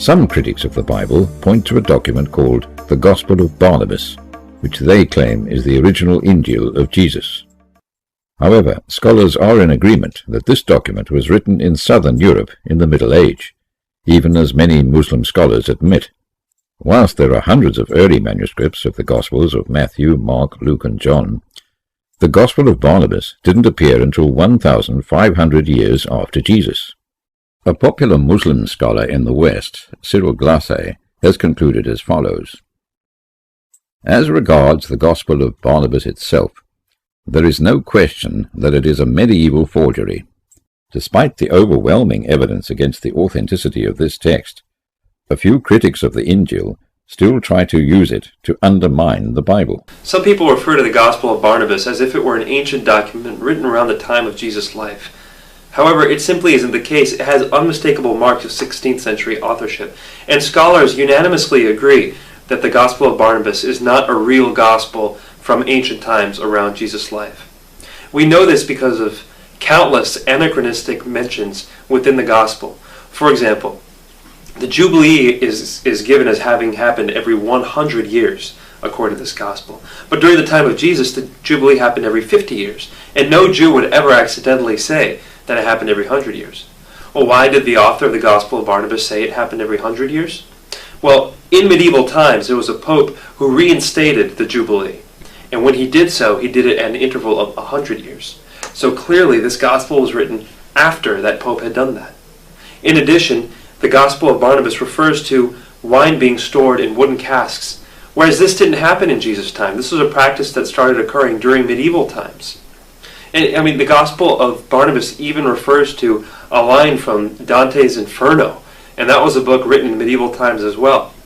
Some critics of the Bible point to a document called the Gospel of Barnabas, which they claim is the original Injil of Jesus. However, scholars are in agreement that this document was written in southern Europe in the Middle Age, even as many Muslim scholars admit. Whilst there are hundreds of early manuscripts of the Gospels of Matthew, Mark, Luke, and John, the Gospel of Barnabas didn't appear until 1,500 years after Jesus. A popular Muslim scholar in the West, Galates, has concluded as follows. As regards the Gospel of Barnabas itself, there is no question that it is a medieval forgery. Despite the overwhelming evidence against the authenticity of this text, a few critics of the Injil still try to use it to undermine the Bible. Some people refer to the Gospel of Barnabas as if it were an ancient document written around the time of Jesus' life. However, it simply isn't the case. It has unmistakable marks of 16th century authorship, and scholars unanimously agree that the Gospel of Barnabas is not a real gospel from ancient times around Jesus' life. We know this because of countless anachronistic mentions within the Gospel. For example, the Jubilee is given as having happened every 100 years, according to this Gospel. But during the time of Jesus, the Jubilee happened every 50 years, and no Jew would ever accidentally say that it happened every 100 years. Well, why did the author of the Gospel of Barnabas say it happened every 100 years? Well, in medieval times, there was a pope who reinstated the Jubilee. And when he did so, he did it at an interval of 100 years. So clearly, this Gospel was written after that pope had done that. In addition, the Gospel of Barnabas refers to wine being stored in wooden casks, whereas this didn't happen in Jesus' time. This was a practice that started occurring during medieval times. And the Gospel of Barnabas even refers to a line from Dante's Inferno, and that was a book written in medieval times as well.